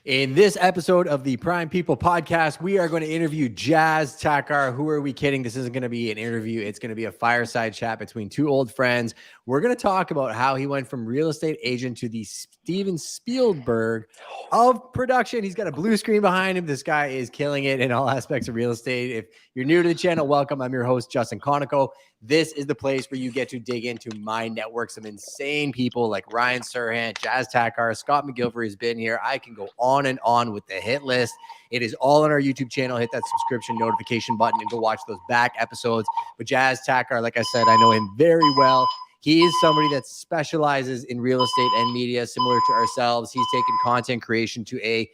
In this episode of the Prime People podcast, we are going to interview Jazz Takar. Who are we kidding? This isn't going to be an interview. It's going to be a fireside chat between two old friends. We're going to talk about how he went from real estate agent to the Steven Spielberg of production. He's got a blue screen behind him. This guy is killing it in all aspects of real estate. If you're new to the channel, welcome. I'm your host, Justin Konikow. This is the place where you get to dig into my network. Some insane people like Ryan Serhant, Jazz Takar, Scott McGilvery has been here. I can go on and on with the hit list. It is all on our YouTube channel. Hit that subscription notification button and go watch those back episodes. But Jazz Takar, like I said, I know him very well. He is somebody that specializes in real estate and media, similar to ourselves. He's taken content creation to a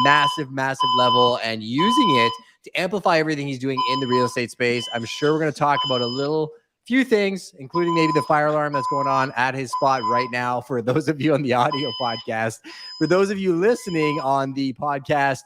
massive level and using it to amplify everything he's doing in the real estate space. I'm sure we're going to talk about a few things, including maybe the fire alarm that's going on at his spot right now for those of you on the audio podcast. For those of you listening on the podcast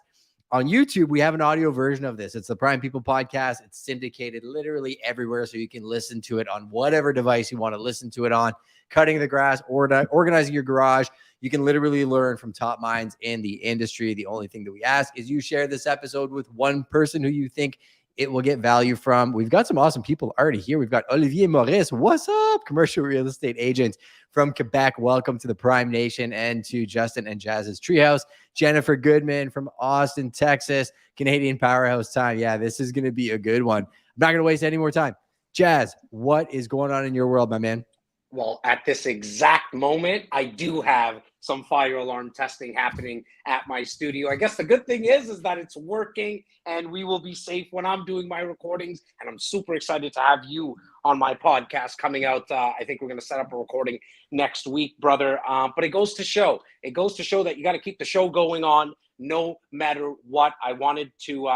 on YouTube, we have an audio version of this. It's the Prime People podcast. It's syndicated literally everywhere, so you can listen to it on whatever device you want to listen to it on. Cutting the grass, or organizing your garage. You can literally learn from top minds in the industry. The only thing that we ask is you share this episode with one person who you think it will get value from. We've got some awesome people already here. We've got Olivier Maurice. What's up? Commercial real estate agent from Quebec. Welcome to the Prime Nation and to Justin and Jazz's Treehouse. Jennifer Goodman from Austin, Texas. Canadian powerhouse time. Yeah, this is going to be a good one. I'm not going to waste any more time. Jazz, what is going on in your world, my man? Well, at this exact moment, I do have some fire alarm testing happening at my studio. I guess the good thing is that it's working and we will be safe when I'm doing my recordings. And I'm super excited to have you on my podcast coming out. I think we're going to set up a recording next week, brother. But it goes to show that you got to keep the show going on no matter what. I wanted to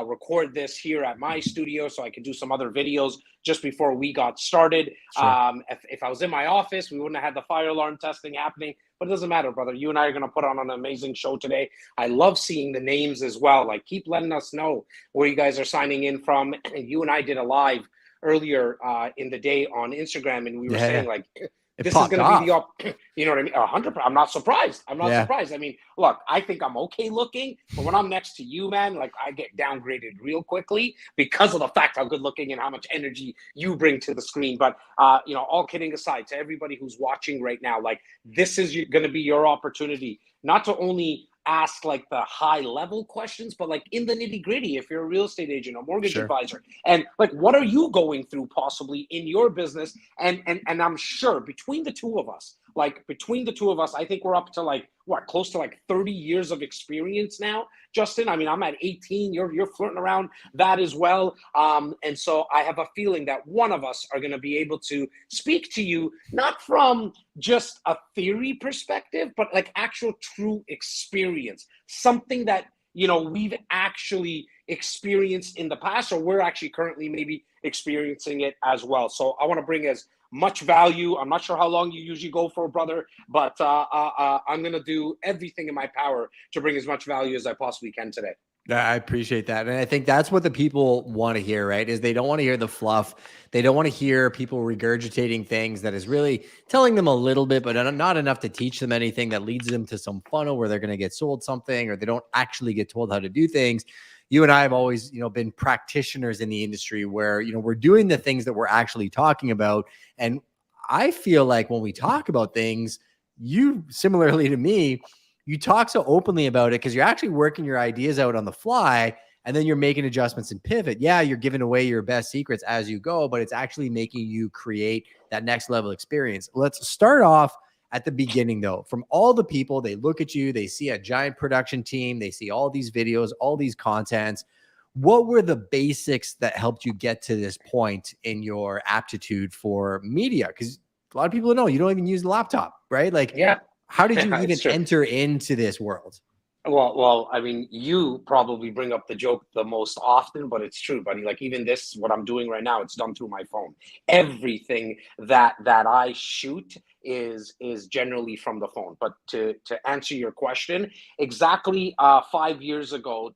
record this here at my studio so I could do some other videos just before we got started. Sure. If I was in my office, we wouldn't have had the fire alarm testing happening, but it doesn't matter, brother. You and I are going to put on an amazing show today. I love seeing the names as well. Like, keep letting us know where you guys are signing in from. And you and I did a live earlier in the day on Instagram, and we were saying, like, this is going to be the, you know what I mean? 100%. I'm not surprised. Surprised. I mean, look, I think I'm okay looking, but when I'm next to you, man, like, I get downgraded real quickly because of the fact how good looking and how much energy you bring to the screen. But, all kidding aside, to everybody who's watching right now, like, this is going to be your opportunity, not to only ask like the high level questions, but like in the nitty gritty, if you're a real estate agent or mortgage advisor, and like, what are you going through possibly in your business? And I'm sure between the two of us, I think we're up to like, close to like 30 years of experience now, Justin. I mean, I'm at 18, you're flirting around that as well. And so I have a feeling that one of us are going to be able to speak to you, not from just a theory perspective, but like actual true experience, something that, we've actually experienced in the past, or we're actually currently maybe experiencing it as well. So I want to bring as much value. I'm not sure how long you usually go for, brother, but I'm going to do everything in my power to bring as much value as I possibly can today. I appreciate that. And I think that's what the people want to hear, right? Is they don't want to hear the fluff. They don't want to hear people regurgitating things that is really telling them a little bit, but not enough to teach them anything that leads them to some funnel where they're going to get sold something, or they don't actually get told how to do things. You and I have always, been practitioners in the industry where, we're doing the things that we're actually talking about. And I feel like when we talk about things, you, similarly to me, you talk so openly about it because you're actually working your ideas out on the fly, and then you're making adjustments and pivot. Yeah, you're giving away your best secrets as you go, but it's actually making you create that next level experience. Let's start off at the beginning, though. From all the people, they look at you, they see a giant production team, they see all these videos, all these contents. What were the basics that helped you get to this point in your aptitude for media? Because a lot of people don't know, you don't even use the laptop, right? Like, yeah. How did you even enter into this world? Well, I mean, you probably bring up the joke the most often, but it's true, buddy. Like, even this, what I'm doing right now, it's done through my phone. Everything that I shoot is generally from the phone. But to answer your question, exactly 5 years ago,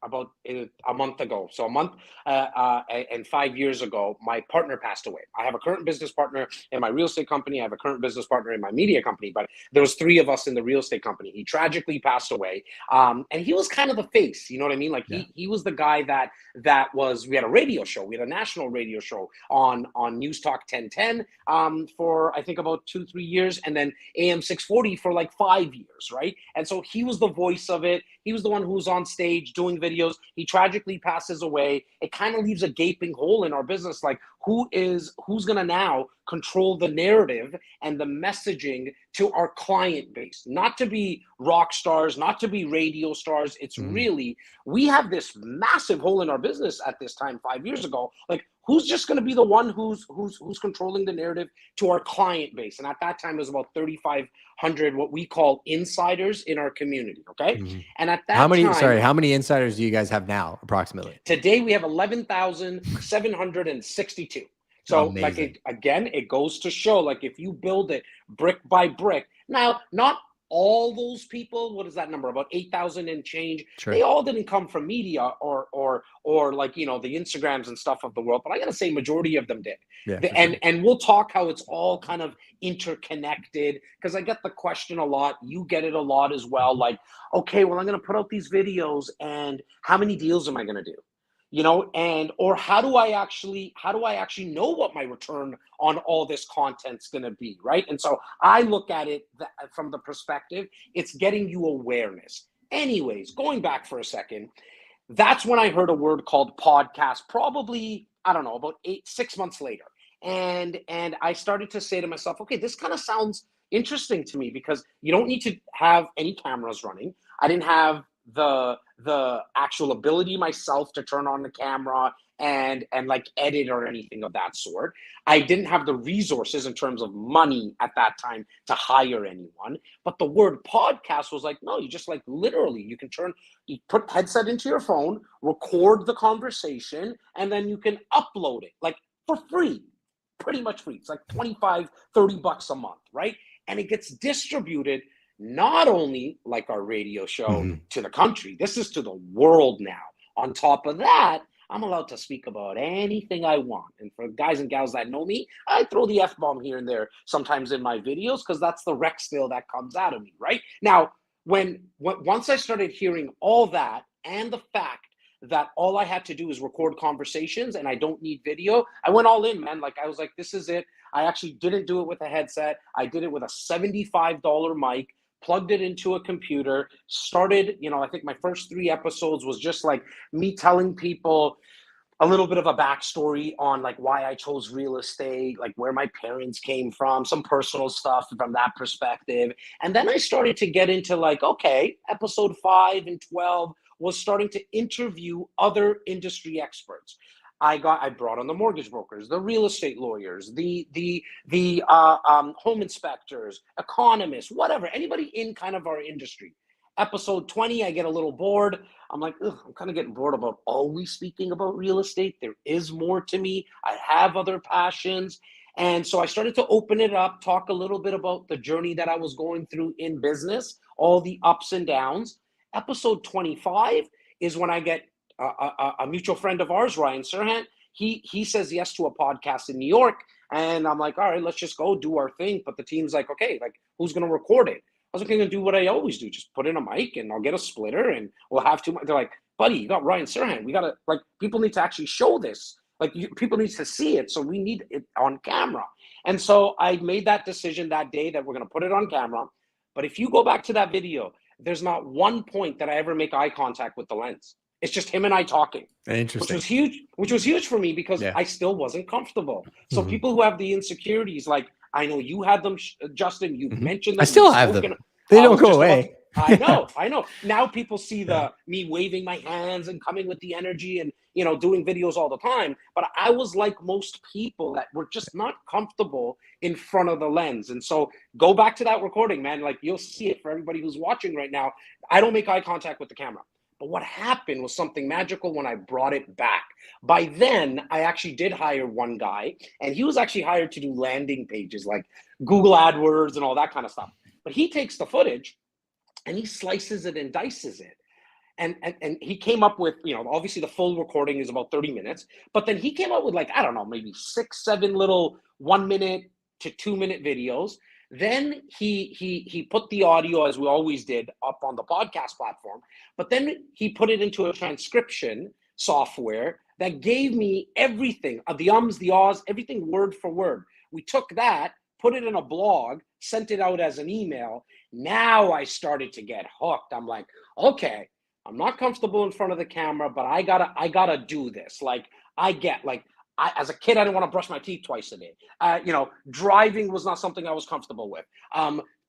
a month ago. So a month and 5 years ago, my partner passed away. I have a current business partner in my real estate company. I have a current business partner in my media company, but there was three of us in the real estate company. He tragically passed away. And he was kind of the face, you know what I mean? Like he was the guy we had a radio show. We had a national radio show on News Talk 1010 for I think about 2-3 years, and then AM 640 for like 5 years, right? And so he was the voice of it. He was the one who was on stage doing videos. He tragically passes away. It kind of leaves a gaping hole in our business. Like who's going to now control the narrative and the messaging to our client base? Not to be rock stars, not to be radio stars. It's really, we have this massive hole in our business at this time 5 years ago. Like who's just going to be the one who's controlling the narrative to our client base? And at that time, it was about 3,500 what we call insiders in our community. Okay, and at that how many insiders do you guys have now, approximately? Today we have 11,762. So amazing. It goes to show, like, if you build it brick by brick. Now, not all those people, what is that number? About 8,000 and change. Sure. They all didn't come from media or like, the Instagrams and stuff of the world, but I gotta say majority of them did. Yeah, and we'll talk how it's all kind of interconnected, because I get the question a lot. You get it a lot as well. Like, okay, well, I'm gonna put out these videos, and how many deals am I gonna do? Or how do I actually know what my return on all this content's going to be, right? And so I look at it from the perspective, it's getting you awareness. Anyways, going back for a second, that's when I heard a word called podcast, probably, I don't know, about 6 months later. And I started to say to myself, okay, this kind of sounds interesting to me, because you don't need to have any cameras running. I didn't have the actual ability myself to turn on the camera and like edit or anything of that sort. I didn't have the resources in terms of money at that time to hire anyone. But the word podcast was like, no, you just like literally you put headset into your phone, record the conversation, and then you can upload it like for free, pretty much free. It's like $25-$30 a month, right? And it gets distributed not only like our radio show to the country, this is to the world now. On top of that, I'm allowed to speak about anything I want. And for guys and gals that know me, I throw the F-bomb here and there sometimes in my videos, because that's the rec still that comes out of me, right? Now, once I started hearing all that, and the fact that all I had to do is record conversations and I don't need video, I went all in, man. Like, I was like, this is it. I actually didn't do it with a headset. I did it with a $75 mic, plugged it into a computer, started, I think my first 3 episodes was just like me telling people a little bit of a backstory on like why I chose real estate, like where my parents came from, some personal stuff from that perspective. And then I started to get into like, okay, episode 5 and 12 was starting to interview other industry experts. I brought on the mortgage brokers, the real estate lawyers, the home inspectors, economists, whatever, anybody in kind of our industry. Episode 20, I get a little bored. I'm like, I'm kind of getting bored about always speaking about real estate. There is more to me. I have other passions. And so I started to open it up, talk a little bit about the journey that I was going through in business, all the ups and downs. Episode 25 is when I get a mutual friend of ours, Ryan Serhant. He says yes to a podcast in New York. And I'm like, all right, let's just go do our thing. But the team's like, okay, like who's going to record it? I was going to do what I always do. Just put in a mic and I'll get a splitter and we'll have 2 mics. They're like, buddy, you got Ryan Serhant. We got to, like, people need to actually show this. Like, people need to see it. So we need it on camera. And so I made that decision that day that we're going to put it on camera. But if you go back to that video, there's not one point that I ever make eye contact with the lens. It's just him and I talking. Interesting. Which was huge for me, because I still wasn't comfortable. So people who have the insecurities, like I know you had them, Justin, you've mentioned them. I still have them. They don't go away. I know. Now people see me waving my hands and coming with the energy and, doing videos all the time. But I was like most people that were just not comfortable in front of the lens. And so go back to that recording, man. Like, you'll see it for everybody who's watching right now. I don't make eye contact with the camera. But what happened was something magical when I brought it back. By then, I actually did hire one guy, and he was actually hired to do landing pages like Google AdWords and all that kind of stuff. But he takes the footage and he slices it and dices it. And he came up with, obviously the full recording is about 30 minutes, but then he came up with, like, I don't know, maybe 6-7 little 1 minute to 2 minute videos. Then he put the audio, as we always did, up on the podcast platform, but then he put it into a transcription software that gave me everything, the ums, the ahs, everything word for word. We took that, put it in a blog, sent it out as an email. Now I started to get hooked. I'm like, okay, I'm not comfortable in front of the camera, but I gotta do this. Like, as a kid, I didn't want to brush my teeth twice a day. Driving was not something I was comfortable with.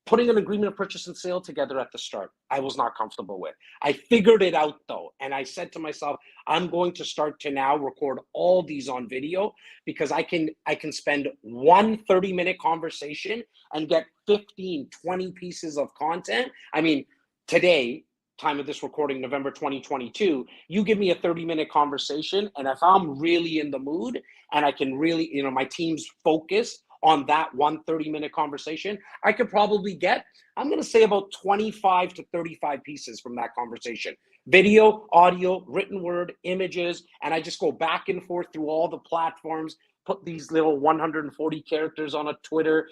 Putting an agreement of purchase and sale together at the start, I was not comfortable with. I figured it out though. And I said to myself, I'm going to start to now record all these on video, because I can spend one 30-minute conversation and get 15, 20 pieces of content. I mean, today, time of this recording, November 2022, you give me a 30-minute conversation, and if I'm really in the mood and I can really, my team's focused on that one 30-minute conversation, I could probably get, I'm going to say, about 25 to 35 pieces from that conversation. Video, audio, written word, images, and I just go back and forth through all the platforms, put these little 140 characters on Twitter,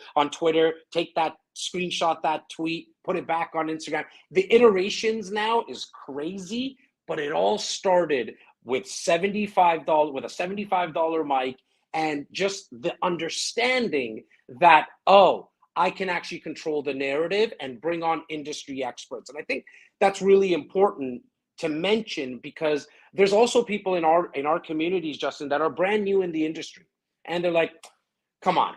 take that, screenshot that tweet, put it back on Instagram. The iterations now is crazy, but it all started with a $75 mic, and just the understanding that, I can actually control the narrative and bring on industry experts. And I think that's really important to mention, because there's also people in our communities, Justin, that are brand new in the industry. And they're like, come on,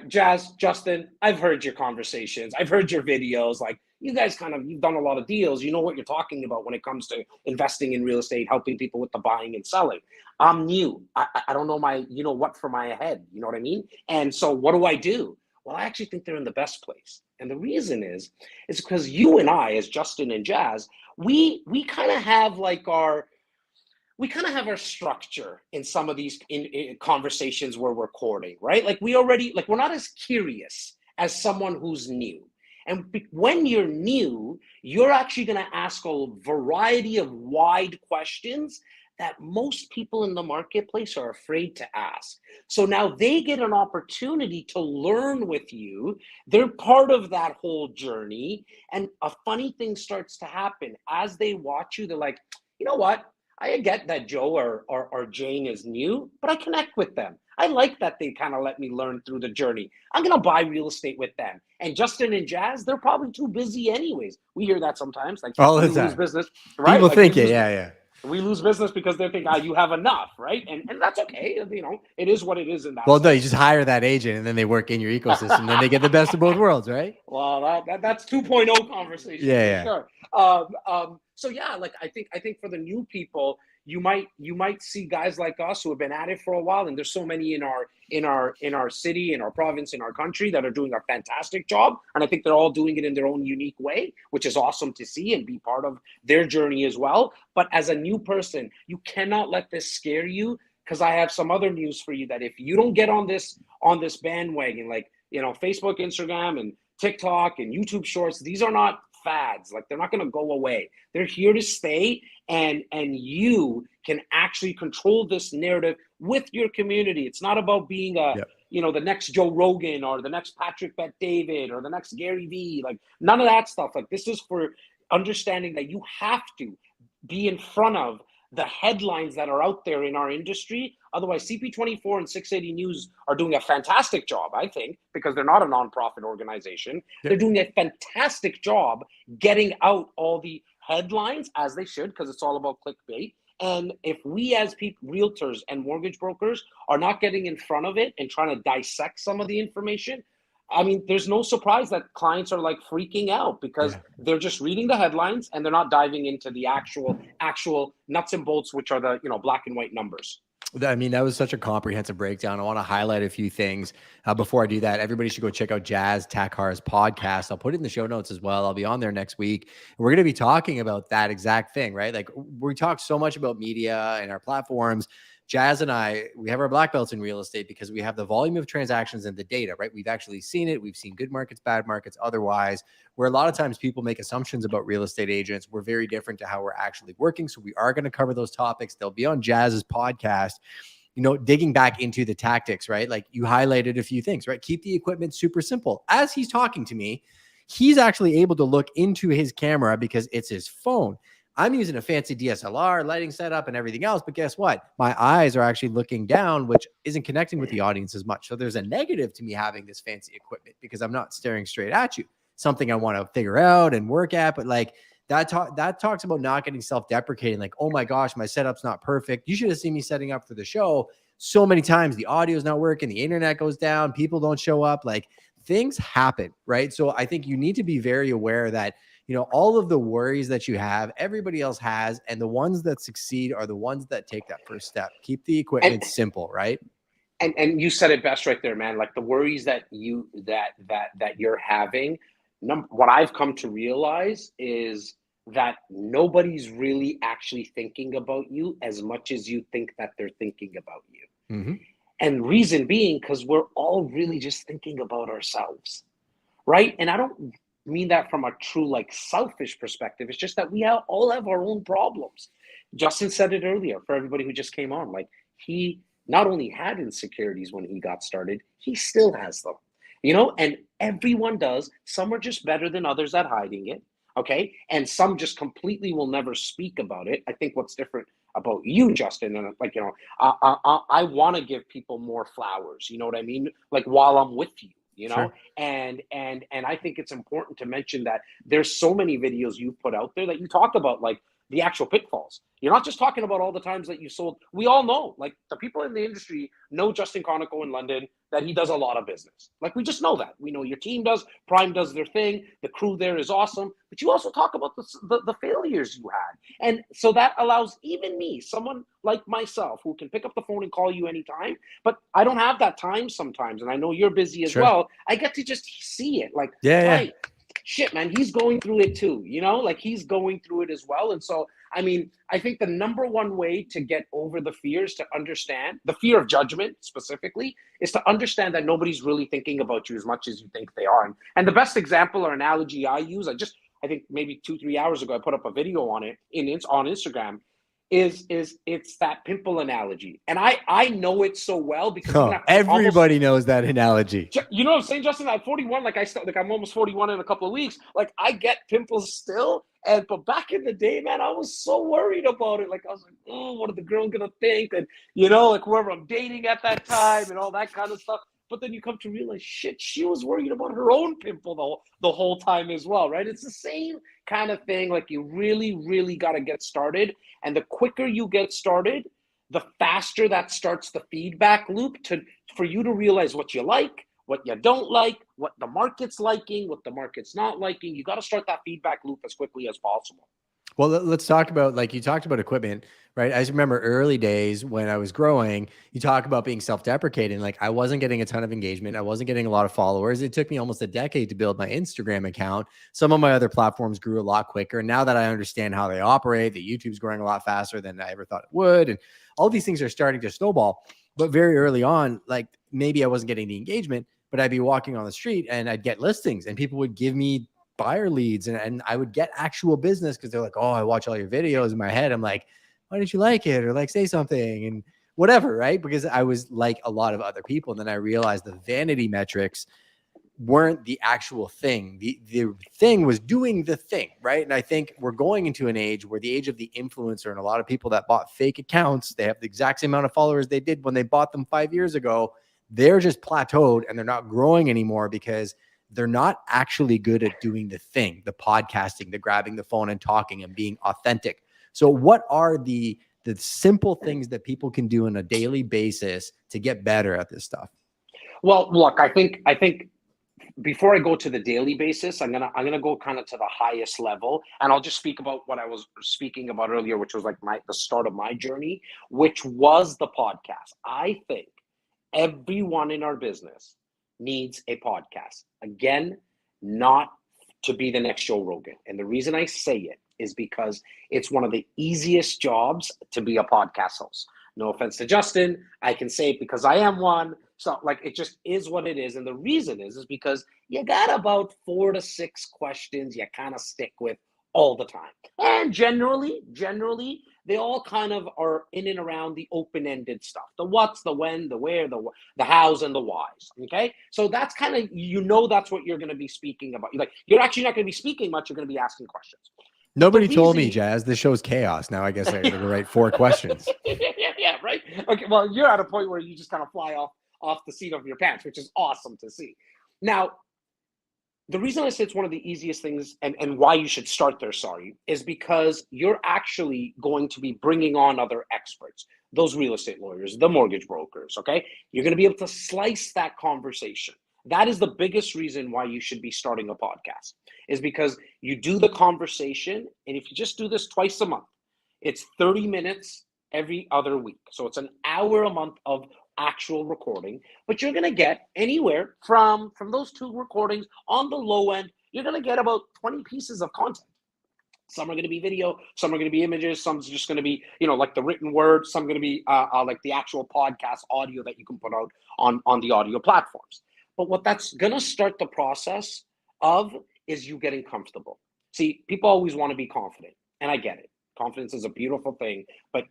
Justin, I've heard your conversations. I've heard your videos. Like, you guys you've done a lot of deals. You know what you're talking about when it comes to investing in real estate, helping people with the buying and selling. I'm new. I don't know my, what for my head. You know what I mean? And so what do? Well, I actually think they're in the best place. And the reason is because you and I, as Justin and Jazz, we kind of have our structure in some of these in conversations we're recording, right? Like, we're not as curious as someone who's new. And when you're new, you're actually going to ask a variety of wide questions that most people in the marketplace are afraid to ask. So now they get an opportunity to learn with you. They're part of that whole journey. And a funny thing starts to happen. As they watch you, they're like, you know what? I get that Joe or Jane is new, but I connect with them. I like that they kind of let me learn through the journey. I'm going to buy real estate with them. And Justin and Jazz, they're probably too busy anyways. We hear that sometimes. Like, all the we time. lose business, right? People like, think it, yeah. We lose business because they think, you have enough, right? And that's okay. It is what it is in that Well, sense. no, you just hire that agent and then they work in your ecosystem. Then they get the best of both worlds, right? Well, that's 2.0 conversation. Yeah. Sure. So yeah, like, I think for the new people, you might see guys like us who have been at it for a while, and there's so many in our city, in our province, in our country that are doing a fantastic job, and I think they're all doing it in their own unique way, which is awesome to see and be part of their journey as well. But as a new person, you cannot let this scare you, because I have some other news for you, that if you don't get on this bandwagon, like, Facebook, Instagram, and TikTok and YouTube Shorts, these are not fads. Like, they're not going to go away. They're here to stay, and you can actually control this narrative with your community. It's not about being the next Joe Rogan or the next Patrick Bet-David or the next Gary Vee. Like, none of that stuff. Like, this is for understanding that you have to be in front of the headlines that are out there in our industry. Otherwise, CP24 and 680 News are doing a fantastic job, I think, because they're not a nonprofit organization. Yep. They're doing a fantastic job getting out all the headlines, as they should, because it's all about clickbait. And if we as realtors and mortgage brokers are not getting in front of it and trying to dissect some of the information, I mean, there's no surprise that clients are like freaking out, because they're just reading the headlines and they're not diving into the actual nuts and bolts, which are the black and white numbers. I mean, that was such a comprehensive breakdown. I want to highlight a few things. Before I do that, everybody should go check out Jazz Takhar's podcast. I'll put it in the show notes as well. I'll be on there next week. And we're going to be talking about that exact thing, right? Like, we talk so much about media and our platforms, Jazz and I, we have our black belts in real estate because we have the volume of transactions and the data, right? We've actually seen it. We've seen good markets, bad markets, otherwise, where a lot of times people make assumptions about real estate agents. We're very different to how we're actually working. So we are going to cover those topics. They'll be on Jazz's podcast, digging back into the tactics, right? Like you highlighted a few things, right? Keep the equipment super simple. As he's talking to me, he's actually able to look into his camera because it's his phone. I'm using a fancy DSLR lighting setup and everything else, but guess what? My eyes are actually looking down, which isn't connecting with the audience as much. So there's a negative to me having this fancy equipment because I'm not staring straight at you. Something I want to figure out and work at, but like that talks about not getting self-deprecating. Like, oh my gosh, my setup's not perfect. You should have seen me setting up for the show so many times. The audio is not working. The internet goes down. People don't show up. Like things happen, right? So I think you need to be very aware that all of the worries that you have, everybody else has, and the ones that succeed are the ones that take that first step. Keep the equipment simple, right? And you said it best right there, man. Like the worries that you're having. What I've come to realize is that nobody's really actually thinking about you as much as you think that they're thinking about you. Mm-hmm. And reason being, because we're all really just thinking about ourselves, right? And I don't mean that from a true like selfish perspective. It's just that we all have our own problems. Justin said it earlier for everybody who just came on. Like he not only had insecurities when he got started, he still has them, and everyone does. Some are just better than others at hiding it. Okay. And some just completely will never speak about it. I think what's different about you, Justin, and like, I want to give people more flowers, you know what I mean? Like while I'm with you. Sure. And I think it's important to mention that there's so many videos you've put out there that you talk about like the actual pitfalls. You're not just talking about all the times that you sold. We all know, like the people in the industry know Justin Konikow in London, that he does a lot of business. Like we just know that. We know your team does, Prime does their thing, the crew there is awesome, but you also talk about the failures you had. And so that allows even me, someone like myself, who can pick up the phone and call you anytime, but I don't have that time sometimes. And I know you're busy as well. I get to just see it like, hey, shit, man, he's going through it too, like he's going through it as well. And so, I mean, I think the number one way to get over the fears, to understand the fear of judgment specifically, is to understand that nobody's really thinking about you as much as you think they are. And the best example or analogy I use, I think maybe 2-3 hours ago, I put up a video on it on Instagram, is it's that pimple analogy. And I know it so well because everybody knows that analogy. You know what I'm saying, Justin? I'm 41, I'm almost 41 in a couple of weeks. Like I get pimples still. But back in the day, man, I was so worried about it. Like I was like, oh, what are the girls gonna think? And like whoever I'm dating at that time and all that kind of stuff. But then you come to realize, shit, she was worried about her own pimple the whole time as well, right? It's the same kind of thing. Like you really, really got to get started. And the quicker you get started, the faster that starts the feedback loop for you to realize what you like, what you don't like, what the market's liking, what the market's not liking. You got to start that feedback loop as quickly as possible. Well, let's talk about, like you talked about equipment, right? I just remember early days when I was growing, you talk about being self-deprecating. Like I wasn't getting a ton of engagement. I wasn't getting a lot of followers. It took me almost a decade to build my Instagram account. Some of my other platforms grew a lot quicker. And now that I understand how they operate, that YouTube's growing a lot faster than I ever thought it would. And all these things are starting to snowball. But very early on, like maybe I wasn't getting the engagement, but I'd be walking on the street and I'd get listings and people would give me buyer leads and I would get actual business because they're like, oh, I watch all your videos. In my head, I'm like, why didn't you like it? Or like say something and whatever, right? Because I was like a lot of other people. And then I realized the vanity metrics weren't the actual thing. The thing was doing the thing, right? And I think we're going into an age where the age of the influencer, and a lot of people that bought fake accounts, they have the exact same amount of followers they did when they bought them 5 years ago. They're just plateaued and they're not growing anymore because they're not actually good at doing the thing, the podcasting, the grabbing the phone and talking and being authentic. So what are the simple things that people can do on a daily basis to get better at this stuff? Well, look, I think before I go to the daily basis, I'm gonna go kind of to the highest level, and I'll just speak about what I was speaking about earlier, which was like the start of my journey, which was the podcast. I think everyone in our business needs a podcast. Again, not to be the next Joe Rogan. And the reason I say it is because it's one of the easiest jobs to be a podcast host. No offense to Justin. I can say it because I am one. So like, it just is what it is. And the reason is because you got about 4 to 6 questions you kind of stick with all the time. And generally, they all kind of are in and around the open-ended stuff. The what's, the when, the where, the hows, and the whys. Okay? So that's kind of, that's what you're going to be speaking about. Like, you're actually not going to be speaking much, you're going to be asking questions. Nobody told me, Jazz, this show's chaos. Now I guess I gotta write 4 questions. yeah, right? Okay, well, you're at a point where you just kind of fly off the seat of your pants, which is awesome to see. Now, the reason I say it's one of the easiest things and why you should start there, is because you're actually going to be bringing on other experts, those real estate lawyers, the mortgage brokers, okay? You're going to be able to slice that conversation. That is the biggest reason why you should be starting a podcast, is because you do the conversation, and if you just do this twice a month, it's 30 minutes every other week. So it's an hour a month of actual recording, but you're going to get anywhere from those 2 recordings on the low end, you're going to get about 20 pieces of content. Some are going to be video, some are going to be images, some's just going to be, like the written word, some going to be like the actual podcast audio that you can put out on the audio platforms. But what that's going to start the process of is you getting comfortable. See, people always want to be confident, and I get it. Confidence is a beautiful thing, but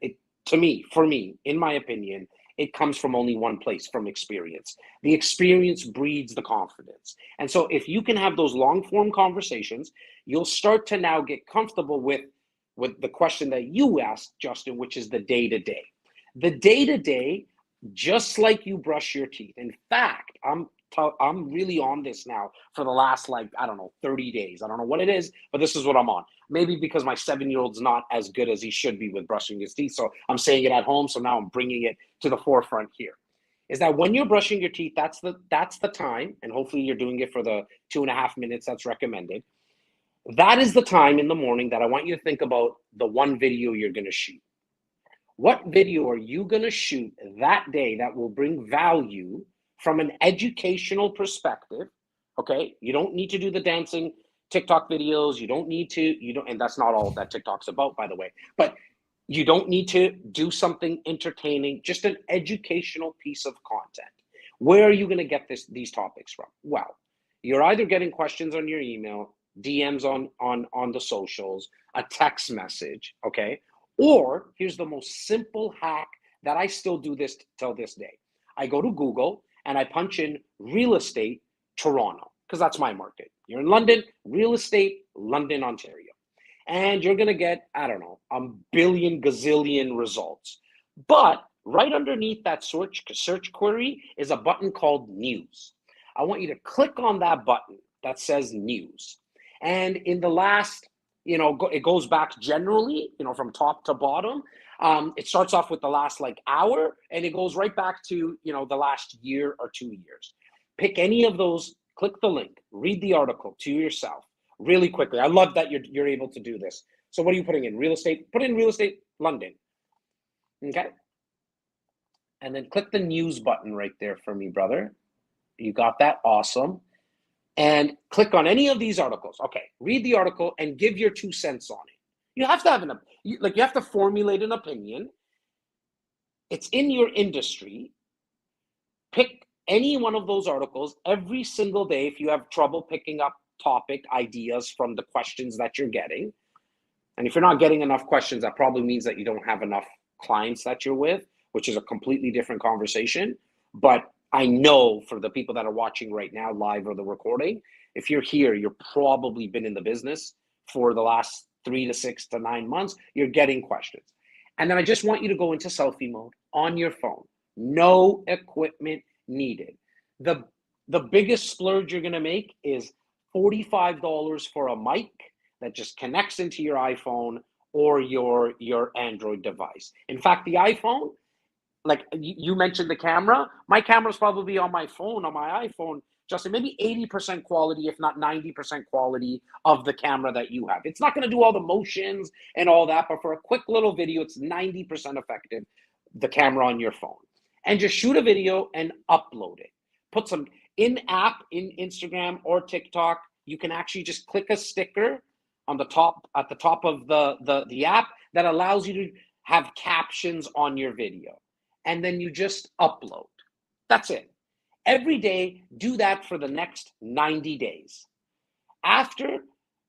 for me, in my opinion, it comes from only one place, from experience. The experience breeds the confidence. And so if you can have those long form conversations, you'll start to now get comfortable with the question that you asked, Justin, which is the day-to-day. The day-to-day, just like you brush your teeth. In fact, I'm really on this now for the last 30 days. I don't know what it is, but this is what I'm on. Maybe because my 7-year-old's not as good as he should be with brushing his teeth. So I'm saying it at home. So now I'm bringing it to the forefront here. Is that when you're brushing your teeth, that's the time. And hopefully you're doing it for the 2.5 minutes that's recommended. That is the time in the morning that I want you to think about the one video you're going to shoot. What video are you going to shoot that day that will bring value from an educational perspective? Okay, you don't need to do the dancing TikTok videos. You don't, and that's not all that TikTok's about, by the way, but you don't need to do something entertaining, just an educational piece of content. Where are you going to get these topics from? Well, you're either getting questions on your email, DMs on the socials, a text message, okay? Or here's the most simple hack that I still do this till this day. I go to Google and I punch in real estate Toronto, because that's my market. You're in London, real estate, London, Ontario. And you're going to get, I don't know, a billion gazillion results. But right underneath that search query is a button called news. I want you to click on that button that says news. And in the last, it goes back generally, from top to bottom. It starts off with the last hour, and it goes right back to, the last year or 2 years. Pick any of those, click the link, read the article to yourself really quickly. I love that you're able to do this. So what are you putting in? Real estate? Put in real estate London. Okay. And then click the news button right there for me, brother. You got that? Awesome. And click on any of these articles. Okay, read the article and give your 2 cents on it. You have to have you have to formulate an opinion. It's in your industry. Pick any one of those articles every single day if you have trouble picking up topic ideas from the questions that you're getting. And if you're not getting enough questions, that probably means that you don't have enough clients that you're with, which is a completely different conversation. But I know for the people that are watching right now, live or the recording, if you're here, you're probably been in the business for the last 3 to 6 to 9 months. You're getting questions. And then I just want you to go into selfie mode on your phone. No equipment needed. The biggest splurge you're going to make is $45 for a mic that just connects into your iPhone or your Android device. In fact, the iPhone, like you mentioned the camera, my camera's probably on my phone, on my iPhone, Justin, maybe 80% quality, if not 90% quality of the camera that you have. It's not going to do all the motions and all that, but for a quick little video, it's 90% effective, the camera on your phone. And just shoot a video and upload it. Put some in-app, in Instagram or TikTok, you can actually just click a sticker on the top, at the top of the app that allows you to have captions on your video, and then you just upload. That's it. Every day, do that for the next 90 days. After,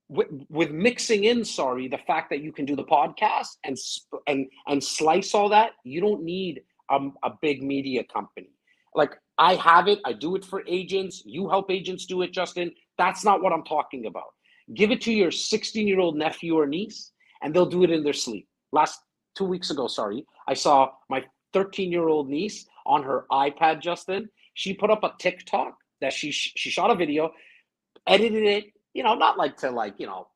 with mixing in, the fact that you can do the podcast and slice all that, you don't need a big media company. Like, I have it, I do it for agents. You help agents do it, Justin. That's not what I'm talking about. Give it to your 16-year-old nephew or niece, and they'll do it in their sleep. Last 2 weeks ago, I saw my 13-year-old niece on her iPad, Justin. She put up a TikTok that she shot a video, edited it, not to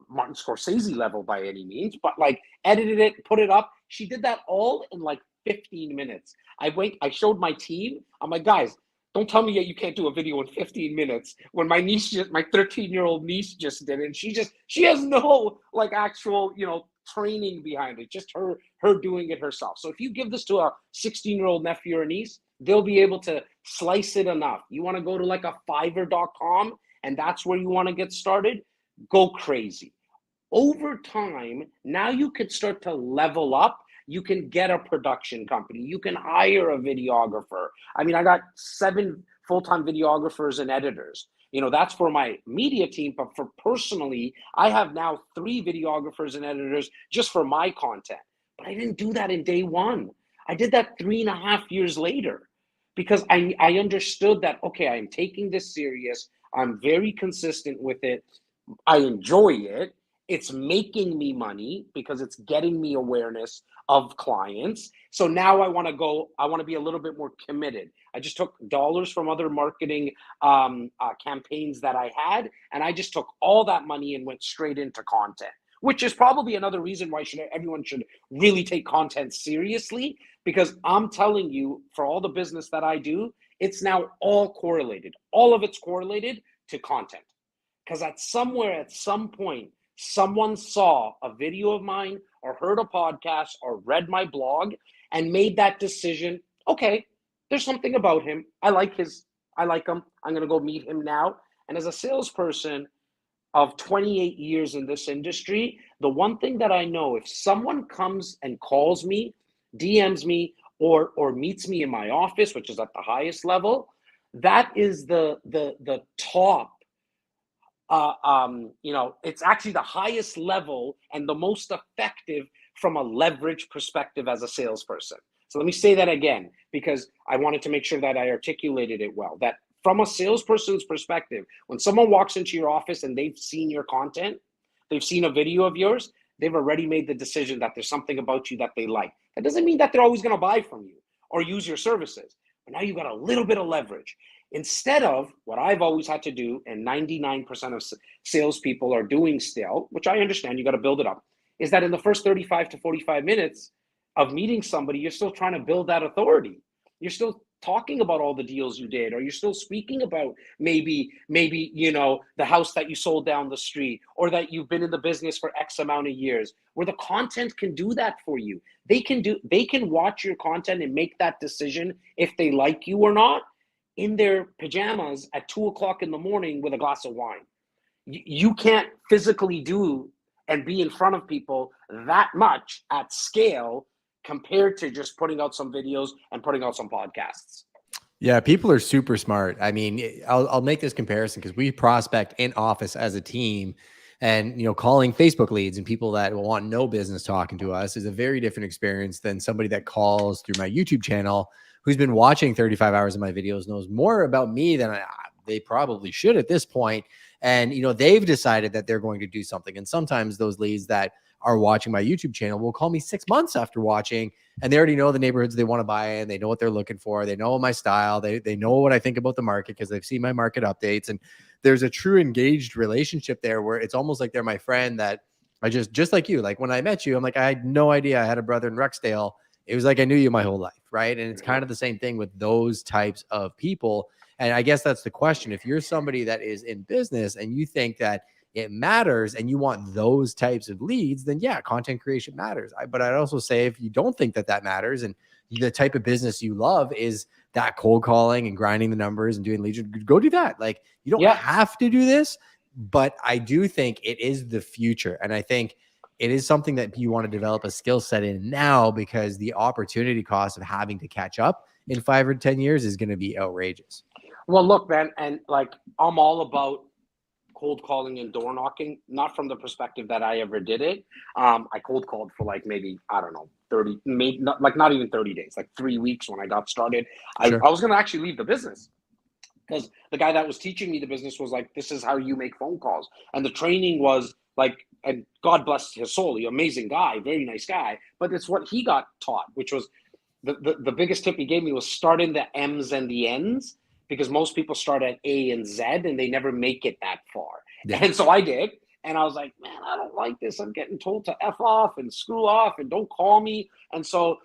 Martin Scorsese level by any means, but like edited it, put it up. She did that all in like 15 minutes. I showed my team. I'm like, guys, don't tell me that you can't do a video in 15 minutes when my 13-year-old niece just did it. And she has no like actual, training behind it, just her doing it herself. So if you give this to a 16-year-old nephew or niece, they'll be able to slice it enough. You want to go to like a Fiverr.com and that's where you want to get started, go crazy. Over time, now you can start to level up. You can get a production company. You can hire a videographer. I mean, I got 7 full-time videographers and editors. That's for my media team, but for personally, I have now 3 videographers and editors just for my content. But I didn't do that in day one. I did that 3.5 years later because I understood that, okay, I'm taking this serious. I'm very consistent with it. I enjoy it. It's making me money because it's getting me awareness of clients. So now I want to be a little bit more committed. I just took dollars from other marketing campaigns that I had, and I just took all that money and went straight into content, which is probably another reason why everyone should really take content seriously, because I'm telling you, for all the business that I do, it's now all correlated. All of it's correlated to content. Because at some point, someone saw a video of mine or heard a podcast or read my blog and made that decision. Okay, there's something about him. I like him. I'm going to go meet him now. And as a salesperson of 28 years in this industry, the one thing that I know, if someone comes and calls me, DMs me, or meets me in my office, which is at the highest level, that is the top. It's actually the highest level and the most effective from a leverage perspective as a salesperson. So let me say that again, because I wanted to make sure that I articulated it well, that from a salesperson's perspective, when someone walks into your office and they've seen your content, they've seen a video of yours, they've already made the decision that there's something about you that they like. That doesn't mean that they're always going to buy from you or use your services, but now you've got a little bit of leverage. Instead of what I've always had to do, and 99% of salespeople are doing still, which I understand, you got to build it up, is that in the first 35 to 45 minutes of meeting somebody, you're still trying to build that authority. You're still talking about all the deals you did, or you're still speaking about maybe the house that you sold down the street, or that you've been in the business for X amount of years, where the content can do that for you. They can watch your content and make that decision if they like you or not in their pajamas at 2:00 in the morning with a glass of wine. You can't physically do and be in front of people that much at scale compared to just putting out some videos and putting out some podcasts. Yeah, people are super smart. I mean, I'll make this comparison because we prospect in office as a team, and calling Facebook leads and people that want no business talking to us is a very different experience than somebody that calls through my YouTube channel who's been watching 35 hours of my videos, knows more about me than they probably should at this point. And, they've decided that they're going to do something. And sometimes those leads that are watching my YouTube channel will call me 6 months after watching, and they already know the neighborhoods they want to buy in. They know what they're looking for. They know my style. They know what I think about the market because they've seen my market updates. And there's a true engaged relationship there where it's almost like they're my friend that I just like you. Like when I met you, I'm like, I had no idea I had a brother in Rexdale. It was like I knew you my whole life, right? And it's kind of the same thing with those types of people. And I guess that's the question. If you're somebody that is in business and you think that it matters and you want those types of leads, then yeah, content creation matters. But I'd also say if you don't think that matters and the type of business you love is that cold calling and grinding the numbers and doing leads, go do that. Like you don't have to do this, but I do think it is the future. And I think it is something that you want to develop a skill set in now, because the opportunity cost of having to catch up in 5 or 10 years is going to be outrageous. Well, look, man, and like I'm all about cold calling and door knocking, not from the perspective that I ever did it. I cold called for like maybe, I don't know, 30, maybe not even 30 days, like 3 weeks when I got started. I Sure. was going to actually leave the business because the guy that was teaching me the business was like, this is how you make phone calls. And the training was like, and God bless his soul, he amazing guy, very nice guy, but it's what he got taught, which was the biggest tip he gave me was start in the M's and the N's, because most people start at A and Z and they never make it that far. Yeah. And so I did. And I was like, man, I don't like this. I'm getting told to F off and screw off and don't call me. And so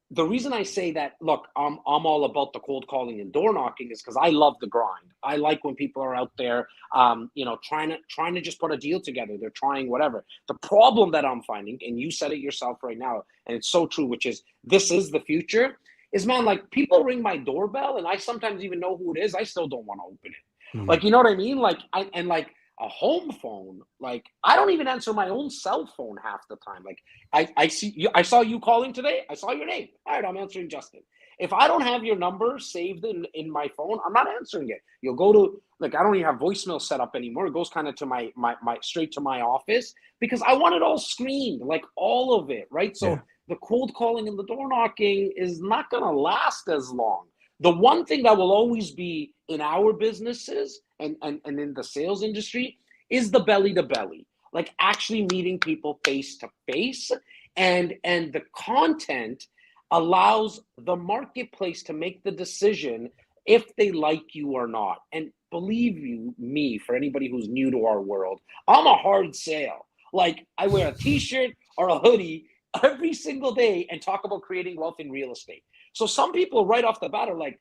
the reason I say that, look, I'm all about the cold calling and door knocking is because I love the grind. I like when people are out there, trying to just put a deal together. They're trying whatever. The problem that I'm finding, and you said it yourself right now, and it's so true, which is this is the future, is, man, like people ring my doorbell and I sometimes even know who it is. I still don't want to open it. Mhm. Like, you know what I mean? Like, like a home phone, like I don't even answer my own cell phone half the time. Like I see you, I saw you calling today. I saw your name. All right, I'm answering Justin. If I don't have your number saved in my phone, I'm not answering it. You'll go to, like, I don't even have voicemail set up anymore. It goes kind of to my straight to my office because I want it all screened, like all of it, right? So Yeah. the cold calling and the door knocking is not going to last as long. The one thing that will always be in our businesses and in the sales industry is the belly to belly, like actually meeting people face to face. And the content allows the marketplace to make the decision if they like you or not. And believe you me, for anybody who's new to our world, I'm a hard sale. Like I wear a t-shirt or a hoodie every single day and talk about creating wealth in real estate. So some people right off the bat are like,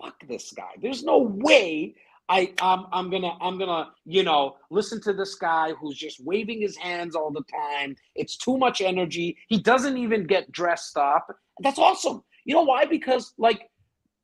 fuck this guy. There's no way I'm gonna listen to this guy who's just waving his hands all the time. It's too much energy. He doesn't even get dressed up. That's awesome. You know why? Because like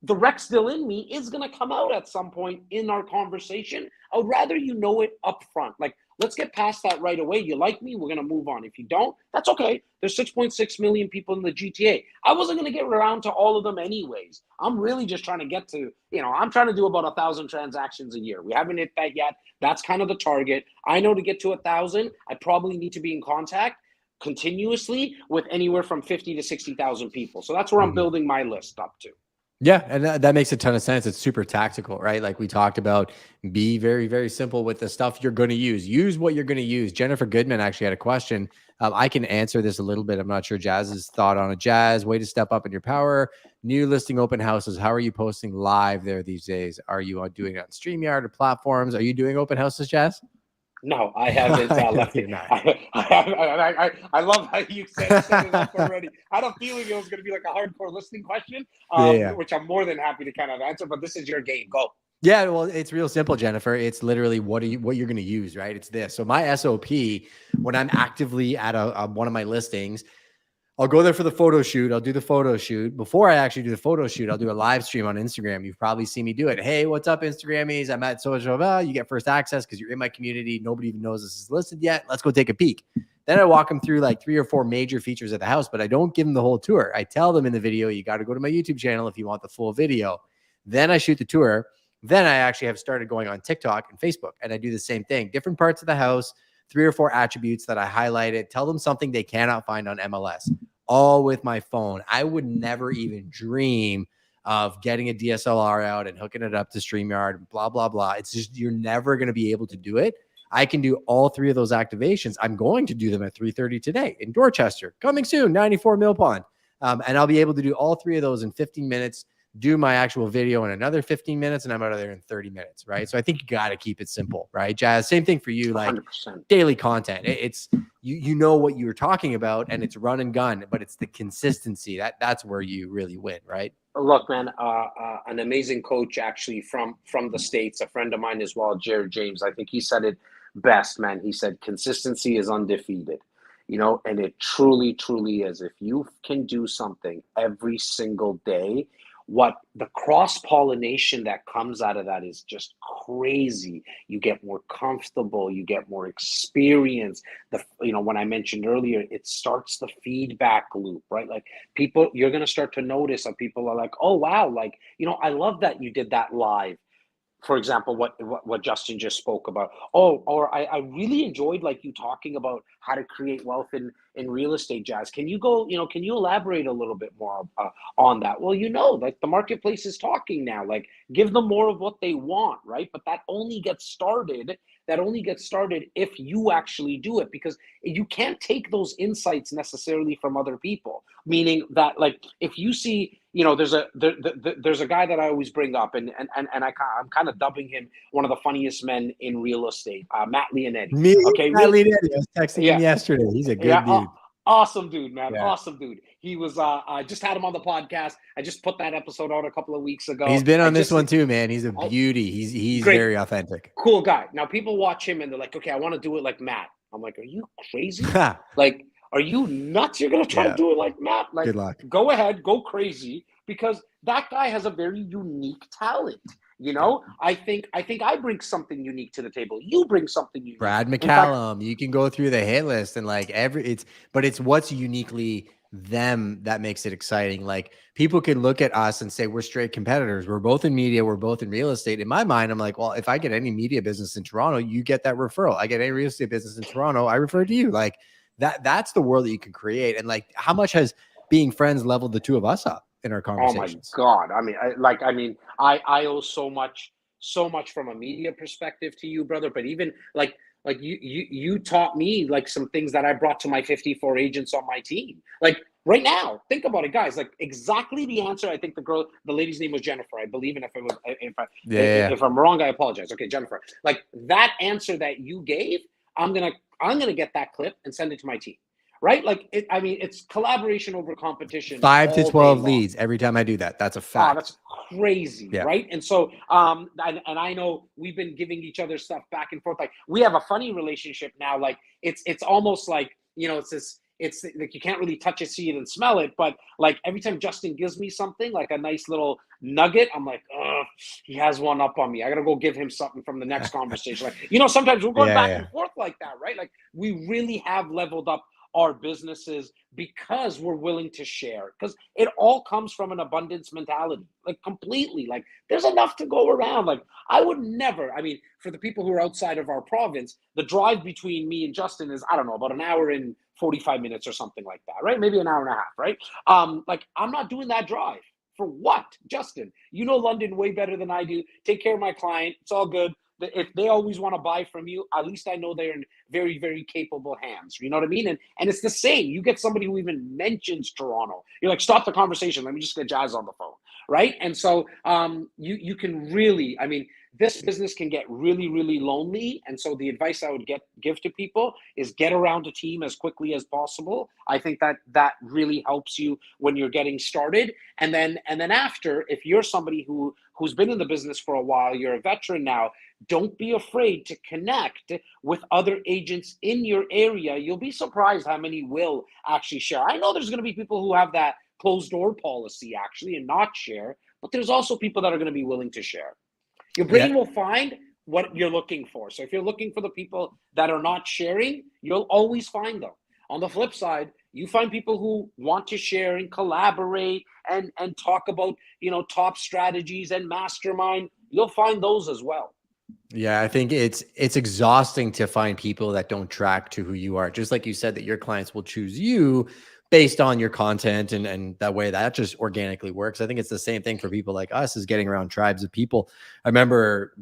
the wreck still in me is going to come out at some point in our conversation. I would rather you know it up front. Like, let's get past that right away. You like me, we're going to move on. If you don't, that's okay. There's 6.6 million people in the GTA. I wasn't going to get around to all of them anyways. I'm really just trying to get to, I'm trying to do about 1,000 transactions a year. We haven't hit that yet. That's kind of the target. I know to get to 1,000, I probably need to be in contact continuously with anywhere from 50 to 60,000 people. So that's where I'm building my list up to. Yeah, and that makes a ton of sense. It's super tactical, right? Like we talked about, be very, very simple with the stuff you're going to use. Use what you're going to use. Jennifer Goodman actually had a question. I can answer this a little bit. I'm not sure Jazz's thought on it. Jazz, way to step up in your power. New listing open houses. How are you posting live there these days? Are you doing it on StreamYard or platforms? Are you doing open houses, Jazz? No, I haven't left it. I love how you set it up already. I had a feeling it was going to be like a hardcore listening question, which I'm more than happy to kind of answer. But this is your game. Go. Yeah, well, it's real simple, Jennifer. It's literally what you're going to use, right? It's this. So my SOP, when I'm actively at one of my listings, I'll go there for the photo shoot. I'll do the photo shoot. Before I actually do the photo shoot, I'll do a live stream on Instagram. You've probably seen me do it. Hey, what's up, Instagrammies? I'm at so-and-so. You get first access because you're in my community. Nobody even knows this is listed yet. Let's go take a peek. Then I walk them through like 3 or 4 major features of the house, but I don't give them the whole tour. I tell them in the video, you got to go to my YouTube channel if you want the full video. Then I shoot the tour. Then I actually have started going on TikTok and Facebook, and I do the same thing. Different parts of the house, 3 or 4 attributes that I highlighted. Tell them something they cannot find on MLS. All with my phone. I would never even dream of getting a DSLR out and hooking it up to StreamYard, blah, blah, blah. It's just, you're never going to be able to do it. I can do all 3 of those activations. I'm going to do them at 3:30 today in Dorchester, coming soon, 94 Mill Pond. And I'll be able to do all 3 of those in 15 minutes, do my actual video in another 15 minutes, and I'm out of there in 30 minutes, right? So I think you got to keep it simple, right, Jazz? Same thing for you, like 100%. Daily content. It's you know what you were talking about, and it's run and gun, but it's the consistency that's where you really win, right? Look, man, an amazing coach actually from the States, a friend of mine as well, Jared James. I think he said it best, man. He said consistency is undefeated. And it truly, truly is. If you can do something every single day, what the cross-pollination that comes out of that is just crazy. You get more comfortable, you get more experience. When I mentioned earlier, it starts the feedback loop, right? Like people, you're going to start to notice that people are like, oh, wow, like, I love that you did that live. For example, what Justin just spoke about. Oh, or I really enjoyed like you talking about how to create wealth in real estate, Jazz. Can you can you elaborate a little bit more on that? Well, like the marketplace is talking now, like give them more of what they want, right? But that only gets started. That only gets started if you actually do it, because you can't take those insights necessarily from other people. Meaning that, like, if you see, there's a guy that I always bring up, and I'm kind of dubbing him one of the funniest men in real estate, Matt Leonetti. Me, Okay, Matt Leonetti, I was texting him yeah, yesterday. He's a yeah, good dude. awesome dude, man, Yeah. awesome dude. He was, I just had him on the podcast. I just put that episode out a couple of weeks ago. He's been on this one too, man. He's a beauty. He's great, very authentic. cool guy. Now people watch him and they're like, okay, I want to do it like Matt. I'm like, are you crazy? Like, are you nuts? You're gonna try to do it like Matt? Like, good luck. Go ahead, go crazy, because that guy has a very unique talent. I think I bring something unique to the table. You bring something unique. Brad McCallum, you can go through the hit list and like but it's what's uniquely them that makes it exciting. Like people can look at us and say we're straight competitors. We're both in media. We're both in real estate. In my mind, I'm like, well, if I get any media business in Toronto, you get that referral. I get any real estate business in Toronto, I refer to you. Like that's the world that you can create. And like, how much has being friends leveled the two of us up in our conversations? Oh my God. I owe so much from a media perspective to you, brother. But even like you taught me like some things that I brought to my 54 agents on my team. Like right now, think about it, guys. Like exactly the answer. I think the lady's name was Jennifer, I believe. And if I'm wrong, I apologize. Okay, Jennifer. Like that answer that you gave, I'm gonna get that clip and send it to my team. Right? Like it's collaboration over competition. 5 to 12 leads every time I do that. That's a fact. That's crazy, yeah. Right? And so, and I know we've been giving each other stuff back and forth. Like we have a funny relationship now. Like it's almost like, it's like you can't really touch it, see it, and smell it. But like every time Justin gives me something, like a nice little nugget, I'm like, oh, he has one up on me. I gotta go give him something from the next conversation. Like, sometimes we're going back and forth like that, right? Like we really have leveled up our businesses because we're willing to share, because it all comes from an abundance mentality, like completely. Like there's enough to go around. Like I would never, for the people who are outside of our province, the drive between me and Justin is, I don't know, about an hour and 45 minutes or something like that, right? Maybe an hour and a half, right? Like I'm not doing that drive for what? Justin, you know London way better than I do. Take care of my client. It's all good. If they always want to buy from you, at least I know they're in very, very capable hands. You know what I mean? And it's the same. You get somebody who even mentions Toronto. You're like, stop the conversation. Let me just get Jazz on the phone, right? And so you can really, this business can get really, really lonely. And so the advice I would give to people is get around a team as quickly as possible. I think that really helps you when you're getting started. And then after, if you're somebody who's been in the business for a while, you're a veteran now, don't be afraid to connect with other agents in your area. You'll be surprised how many will actually share. I know there's going to be people who have that closed door policy actually and not share, but there's also people that are going to be willing to share. Your brain will find what you're looking for. So if you're looking for the people that are not sharing, you'll always find them. On the flip side, you find people who want to share and collaborate and talk about, top strategies and mastermind. You'll find those as well. Yeah, I think it's exhausting to find people that don't track to who you are. Just like you said, that your clients will choose you based on your content and that way that just organically works. I think it's the same thing for people like us, is getting around tribes of people. I remember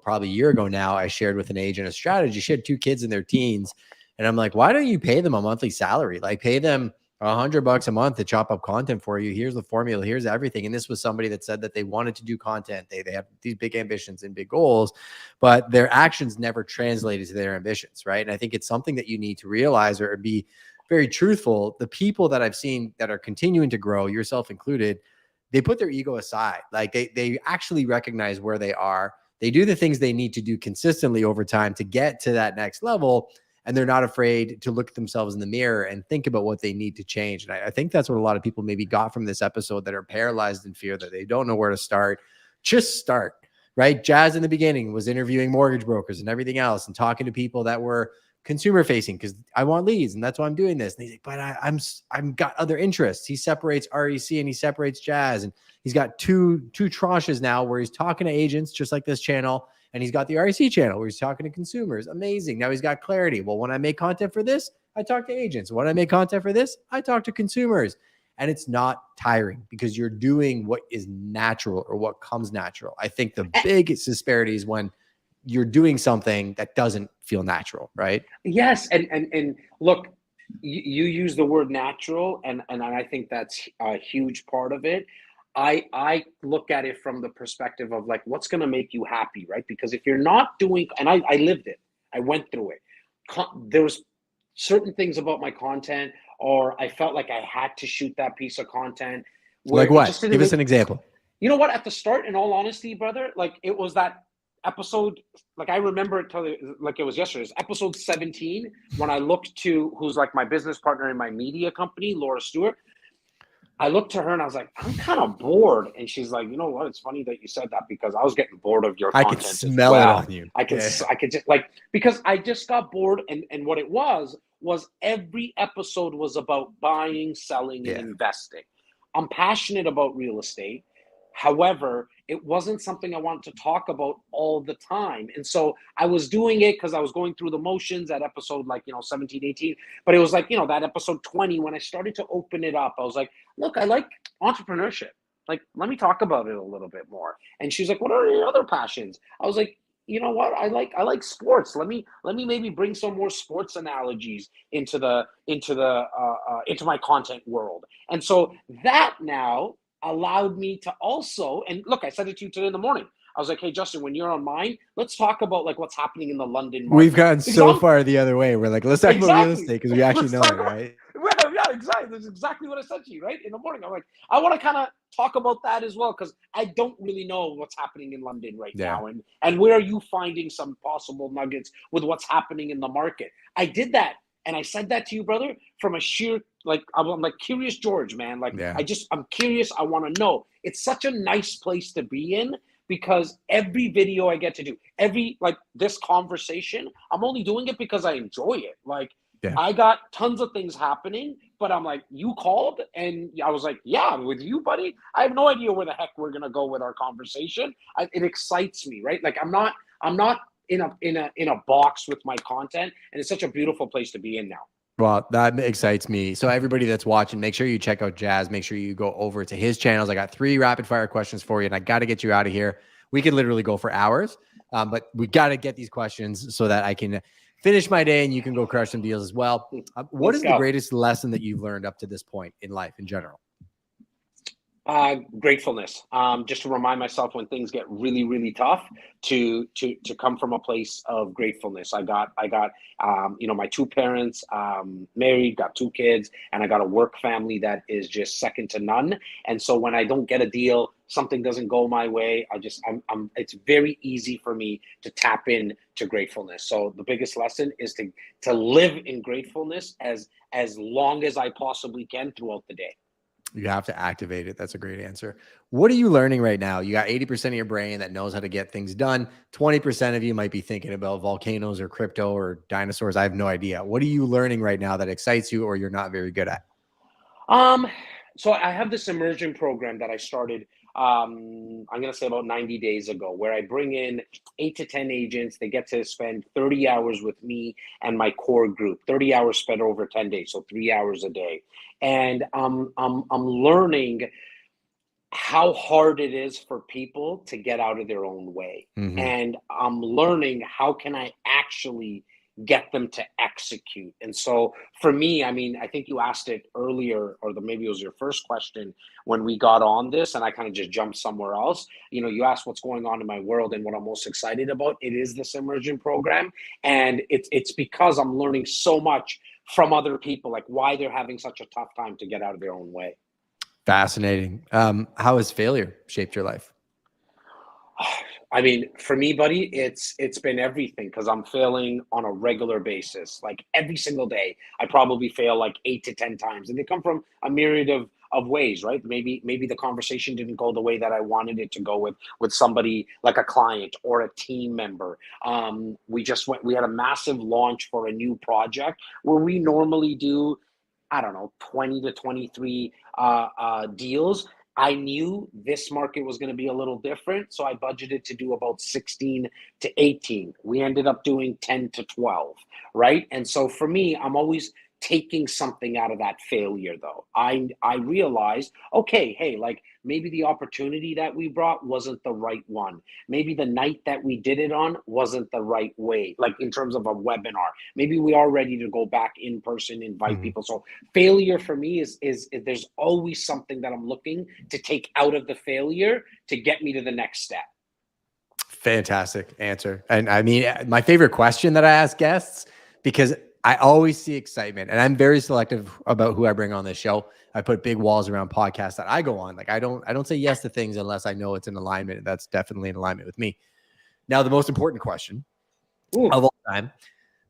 probably a year ago now, I shared with an agent a strategy. She had 2 kids in their teens. And I'm like, why don't you pay them a monthly salary? Like pay them $100 a month to chop up content for you. Here's the formula. Here's everything. And this was somebody that said that they wanted to do content. They have these big ambitions and big goals, but their actions never translated to their ambitions. Right. And I think it's something that you need to realize or be very truthful. The people that I've seen that are continuing to grow, yourself included, they put their ego aside. Like they actually recognize where they are. They do the things they need to do consistently over time to get to that next level. and they're not afraid to look at themselves in the mirror and think about what they need to change. And I think that's what a lot of people maybe got from this episode, that are paralyzed in fear, that they don't know where to start. Just start, right? Jazz in the beginning was interviewing mortgage brokers and everything else and talking to people that were consumer facing, because I want leads and that's why I'm doing this. And he's like, but I'm got other interests. He separates REC and he separates Jazz, and he's got two tranches now where he's talking to agents just like this channel, and he's got the REC channel where he's talking to consumers. Amazing. Now he's got clarity. Well, when I make content for this, I talk to agents. When I make content for this, I talk to consumers. And it's not tiring because you're doing what is natural or what comes natural. I think the biggest disparity is when you're doing something that doesn't feel natural, right? Yes. And look, you use the word natural, and I think that's a huge part of it. I look at it from the perspective of like, what's going to make you happy, right? Because if you're not doing, and I lived it, I went through it. There was certain things about my content, or I felt like I had to shoot that piece of content. Like what? Give us an example. You know what? At the start, in all honesty, brother, like it was that episode, like I remember it like it was yesterday. It's episode 17, when I looked to who's like my business partner in my media company, Laura Stewart. I looked to her and I was like, I'm kind of bored. And she's like, you know what? It's funny that you said that, because I was getting bored of your content. I can smell it on you. I could just like, because I just got bored. And what it was every episode was about buying, selling, and investing. I'm passionate about real estate. However, it wasn't something I wanted to talk about all the time. And so I was doing it because I was going through the motions at episode 17, 18. But it was like, that episode 20, when I started to open it up, I was like, look, I like entrepreneurship. Like, let me talk about it a little bit more. And she's like, what are your other passions? I was like, you know what? I like sports. Let me maybe bring some more sports analogies into my content world. And so that now allowed me to also, and look, I said it to you today in the morning. I was like, hey, Justin, when you're on mine, let's talk about like what's happening in the London market. We've gotten so far the other way. We're like, let's talk about real estate because we actually know it, right? Yeah, exactly. That's exactly what I said to you, right? In the morning. I'm like, I want to kind of talk about that as well, because I don't really know what's happening in London right now. And where are you finding some possible nuggets with what's happening in the market? I did that. And I said that to you, brother, from a sheer, like, I'm like Curious George, man. Like, I'm curious. I want to know. It's such a nice place to be in, because every video I get to do, like this conversation, I'm only doing it because I enjoy it. Like, I got tons of things happening, but I'm like, you called, and I was like, yeah, with you, buddy. I have no idea where the heck we're going to go with our conversation. It excites me, right? Like, I'm not in a box with my content, and it's such a beautiful place to be in now. Well, that excites me. So everybody that's watching, make sure you check out Jazz. Make sure you go over to his channels. I got 3 rapid fire questions for you, and I got to get you out of here. We could literally go for hours, but we got to get these questions so that I can finish my day and you can go crush some deals as well. What is the greatest lesson that you've learned up to this point in life in general? Gratefulness. Just to remind myself when things get really, really tough, to come from a place of gratefulness. I got my 2 parents, married, got 2 kids, and I got a work family that is just second to none. And so when I don't get a deal, something doesn't go my way, it's very easy for me to tap in to gratefulness. So the biggest lesson is to live in gratefulness as long as I possibly can throughout the day. You have to activate it. That's a great answer. What are you learning right now? You got 80% of your brain that knows how to get things done. 20% of you might be thinking about volcanoes or crypto or dinosaurs. I have no idea. What are you learning right now that excites you or you're not very good at? So I have this immersion program that I started, I'm going to say about 90 days ago, where I bring in 8 to 10 agents. They get to spend 30 hours with me and my core group, 30 hours spent over 10 days. So 3 hours a day. And I'm learning how hard it is for people to get out of their own way. Mm-hmm. And I'm learning how can I actually get them to execute. And so for me, I mean, I think you asked it earlier, or maybe it was your first question when we got on this, and I kind of just jumped somewhere else. You asked what's going on in my world and what I'm most excited about. It is this immersion program. And it's because I'm learning so much from other people, like why they're having such a tough time to get out of their own way. Fascinating. How has failure shaped your life? I mean, for me, buddy, it's been everything because I'm failing on a regular basis. Like every single day, I probably fail like 8 to 10 times, and they come from a myriad of ways, right? Maybe the conversation didn't go the way that I wanted it to go with somebody like a client or a team member. We had a massive launch for a new project where we normally do, I don't know, 20 to 23 deals. I knew this market was going to be a little different, so I budgeted to do about 16 to 18. We ended up doing 10 to 12, right? And so for me, I'm always taking something out of that failure though. I realized, okay, hey, like maybe the opportunity that we brought wasn't the right one. Maybe the night that we did it on wasn't the right way, like in terms of a webinar. Maybe we are ready to go back in person, invite people. So failure for me is there's always something that I'm looking to take out of the failure to get me to the next step. Fantastic answer. And I mean, my favorite question that I ask guests, because I always see excitement, and I'm very selective about who I bring on this show. I put big walls around podcasts that I go on. Like I don't say yes to things unless I know it's in alignment. That's definitely in alignment with me. Now, the most important question of all time.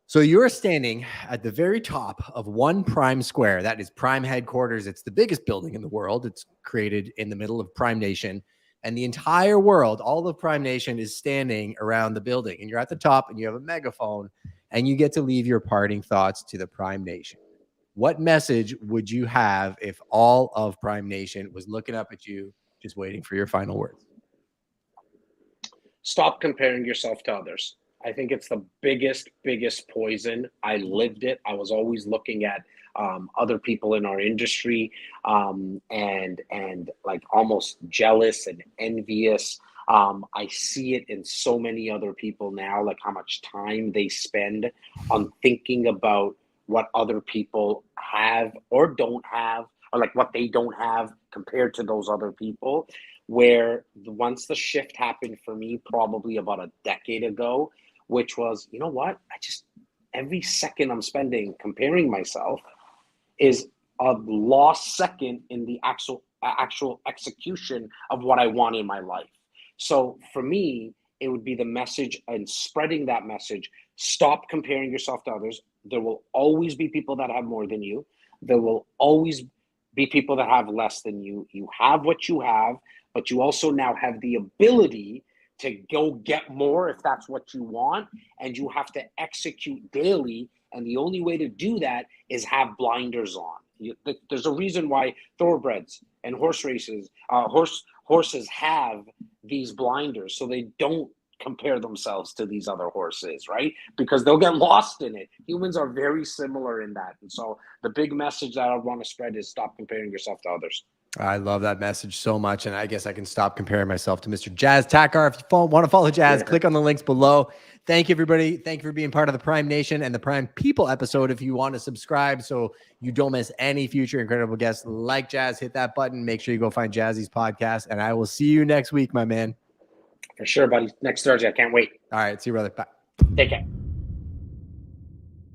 So you're standing at the very top of One Prime Square. That is Prime headquarters. It's the biggest building in the world. It's created in the middle of Prime Nation. And the entire world, all of Prime Nation is standing around the building. And you're at the top and you have a megaphone and you get to leave your parting thoughts to the Prime Nation. What message would you have if all of Prime Nation was looking up at you, just waiting for your final words? Stop comparing yourself to others. I think it's the biggest poison. I lived it. I was always looking at other people in our industry and like almost jealous and envious. I see it in so many other people now, like how much time they spend on thinking about what other people have or don't have, or like what they don't have compared to those other people. Where once the shift happened for me, probably about a decade ago, which was, you know what? Every second I'm spending comparing myself is a lost second in the actual execution of what I want in my life. So for me, it would be the message and spreading that message. Stop comparing yourself to others. There will always be people that have more than you. There will always be people that have less than you. You have what you have, but you also now have the ability to go get more if that's what you want, and you have to execute daily. And the only way to do that is have blinders on. There's a reason why thoroughbreds and horse races, horses have these blinders, so they don't compare themselves to these other horses, right? Because they'll get lost in it. Humans are very similar in that. And so the big message that I want to spread is stop comparing yourself to others. I love that message so much. And I guess I can stop comparing myself to Mr. Jazz Takar. If you want to follow Jazz, click on the links below. Thank you, everybody. Thank you for being part of the Prime Nation and the Prime People episode. If you want to subscribe so you don't miss any future incredible guests like Jazz, hit that button. Make sure you go find Jazzy's podcast. And I will see you next week, my man. For sure, buddy. Next Thursday. I can't wait. All right. See you, brother. Bye. Take care.